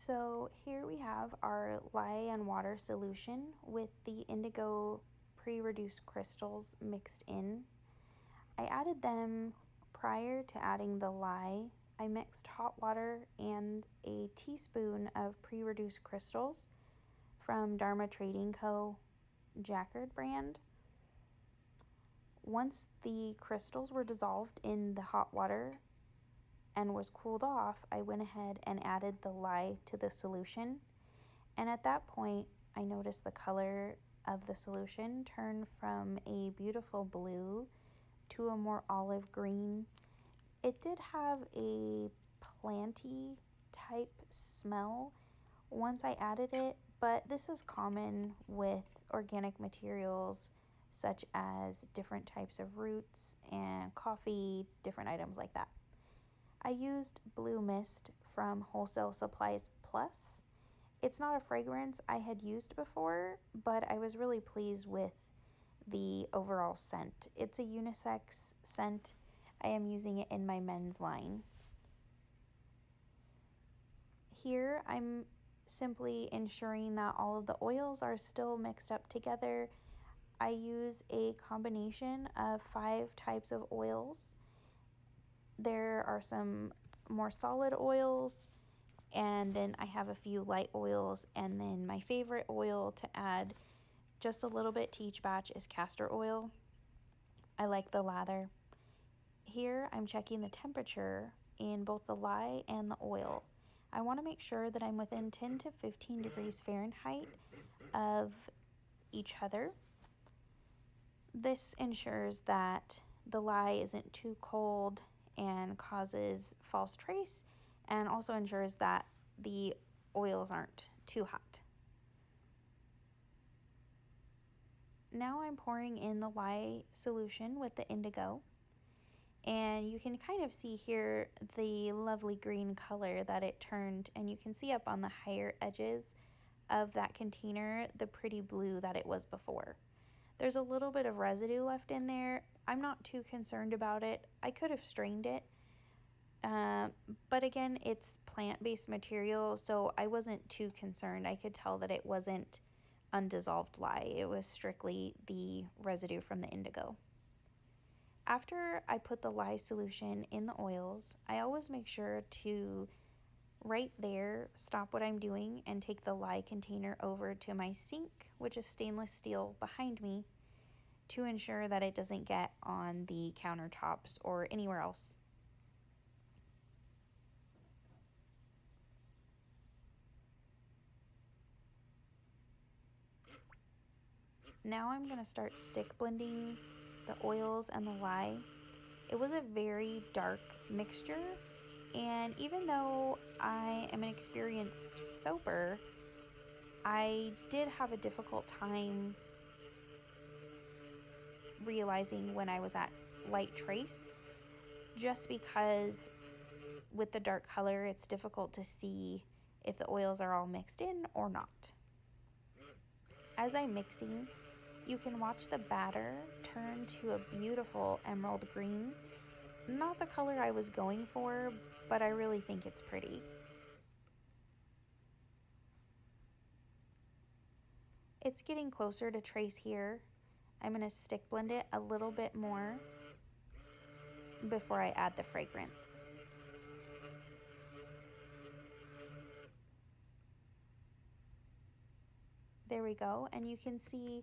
So here we have our lye and water solution with the indigo pre-reduced crystals mixed in. I added them prior to adding the lye. I mixed hot water and a teaspoon of pre-reduced crystals from Dharma Trading Co. Jacquard brand. Once the crystals were dissolved in the hot water and was cooled off, I went ahead and added the lye to the solution. And at that point, I noticed the color of the solution turn from a beautiful blue to a more olive green. It did have a planty type smell once I added it, but this is common with organic materials such as different types of roots and coffee, different items like that. I used Blue Mist from Wholesale Supplies Plus. It's not a fragrance I had used before, but I was really pleased with the overall scent. It's a unisex scent. I am using it in my men's line. Here I'm simply ensuring that all of the oils are still mixed up together. I use a combination of 5 types of oils. There are some more solid oils, and then I have a few light oils, and then my favorite oil to add just a little bit to each batch is castor oil. I like the lather. Here I'm checking the temperature in both the lye and the oil. I want to make sure that I'm within 10 to 15 degrees Fahrenheit of each other. This ensures that the lye isn't too cold and causes false trace, and also ensures that the oils aren't too hot. Now I'm pouring in the lye solution with the indigo, and you can kind of see here the lovely green color that it turned, and you can see up on the higher edges of that container the pretty blue that it was before. There's a little bit of residue left in there. I'm not too concerned about it. I could have strained it, but again, it's plant-based material, so I wasn't too concerned. I could tell that it wasn't undissolved lye. It was strictly the residue from the indigo. After I put the lye solution in the oils, I always make sure to right there stop what I'm doing and take the lye container over to my sink, which is stainless steel behind me, to ensure that it doesn't get on the countertops or anywhere else. Now I'm going to start stick blending the oils and the lye. It was a very dark mixture, and even though I am an experienced soaper, I did have a difficult time realizing when I was at light trace, just because with the dark color it's difficult to see if the oils are all mixed in or not. As I'm mixing, you can watch the batter turn to a beautiful emerald green. Not the color I was going for, but I really think it's pretty. It's getting closer to trace here. I'm going to stick blend it a little bit more before I add the fragrance. There we go, and you can see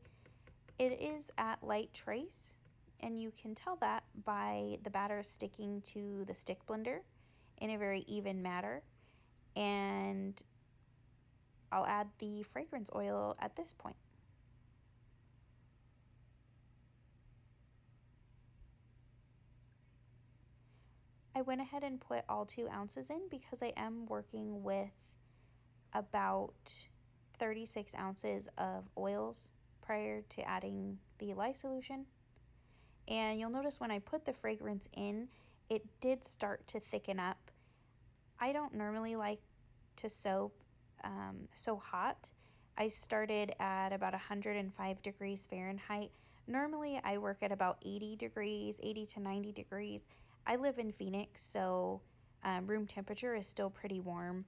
it is at light trace, and you can tell that by the batter sticking to the stick blender in a very even manner. And I'll add the fragrance oil at this point. I went ahead and put all 2 ounces in because I am working with about 36 ounces of oils prior to adding the lye solution. And you'll notice when I put the fragrance in, it did start to thicken up. I don't normally like to soap so hot. I started at about 105 degrees Fahrenheit. Normally I work at about 80 degrees, 80 to 90 degrees. I live in Phoenix, so room temperature is still pretty warm.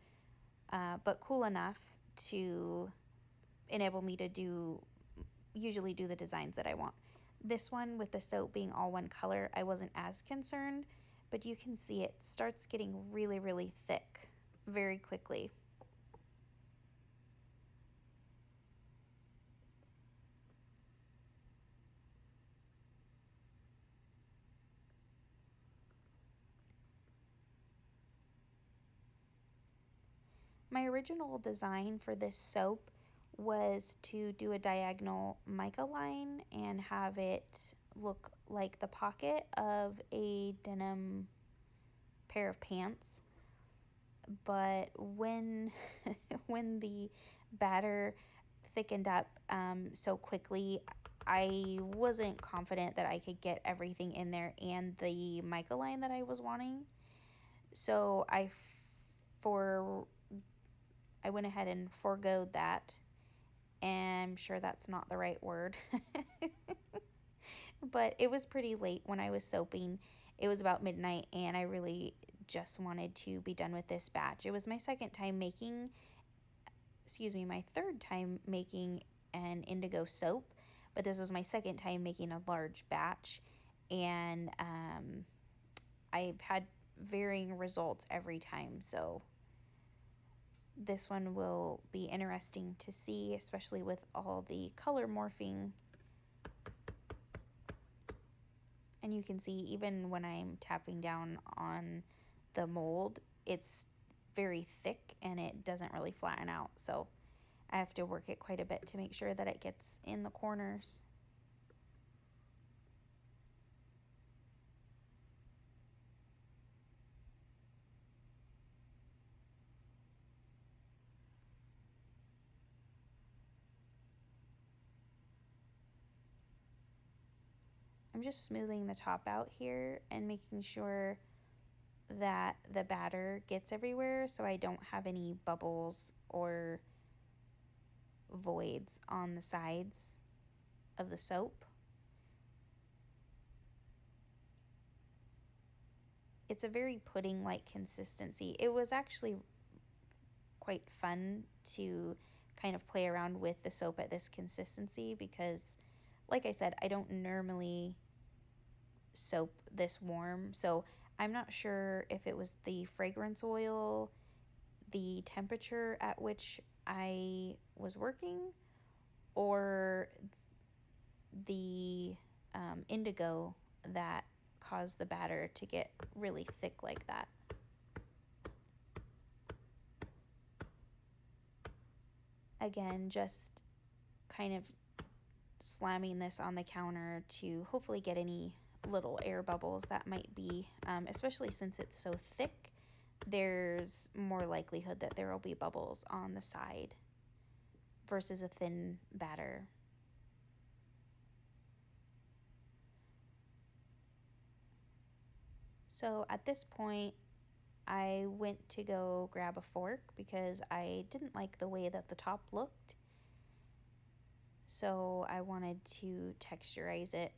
but cool enough to enable me to usually do the designs that I want. This one, with the soap being all one color, I wasn't as concerned, but you can see it starts getting really, really thick very quickly. My original design for this soap was to do a diagonal mica line and have it look like the pocket of a denim pair of pants. But when when the batter thickened up so quickly, I wasn't confident that I could get everything in there and the mica line that I was wanting. So for I went ahead and foregoed that. And I'm sure that's not the right word. But it was pretty late when I was soaping. It was about midnight, and I really just wanted to be done with this batch. It was my my third time making an indigo soap, but this was my second time making a large batch. And I've had varying results every time, so this one will be interesting to see, especially with all the color morphing. And you can see even when I'm tapping down on the mold, it's very thick and it doesn't really flatten out. So I have to work it quite a bit to make sure that it gets in the corners. I'm just smoothing the top out here and making sure that the batter gets everywhere so I don't have any bubbles or voids on the sides of the soap. It's a very pudding-like consistency. It was actually quite fun to kind of play around with the soap at this consistency because, like I said, I don't normally soap this warm. So I'm not sure if it was the fragrance oil, the temperature at which I was working, or the indigo that caused the batter to get really thick like that. Again, just kind of slamming this on the counter to hopefully get any little air bubbles that might be, especially since it's so thick, there's more likelihood that there will be bubbles on the side versus a thin batter. So at this point, I went to go grab a fork because I didn't like the way that the top looked. So I wanted to texturize it.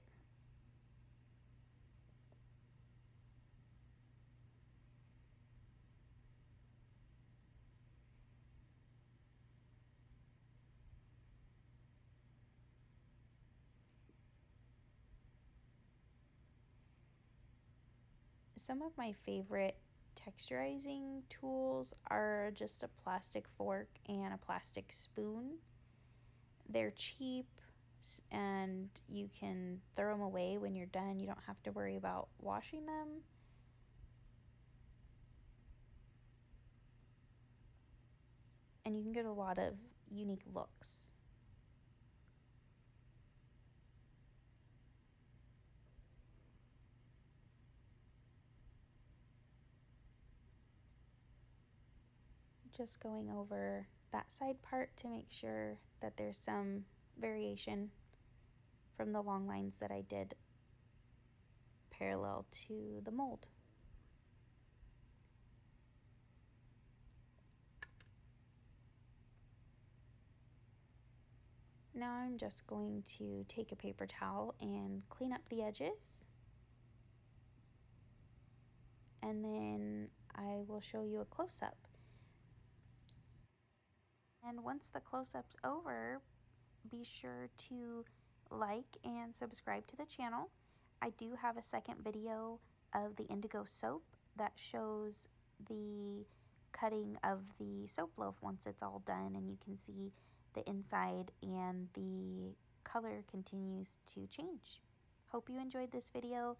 Some of my favorite texturizing tools are just a plastic fork and a plastic spoon. They're cheap and you can throw them away when you're done. You don't have to worry about washing them. And you can get a lot of unique looks. Just going over that side part to make sure that there's some variation from the long lines that I did parallel to the mold. Now I'm just going to take a paper towel and clean up the edges. And then I will show you a close-up. And once the close-up's over, be sure to like and subscribe to the channel. I do have a second video of the indigo soap that shows the cutting of the soap loaf once it's all done, and you can see the inside and the color continues to change. Hope you enjoyed this video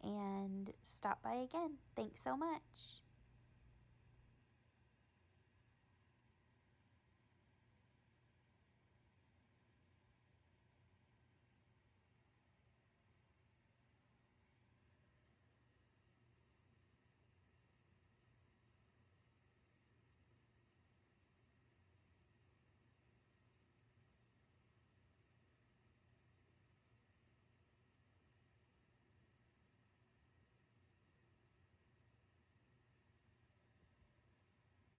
and stop by again. Thanks so much.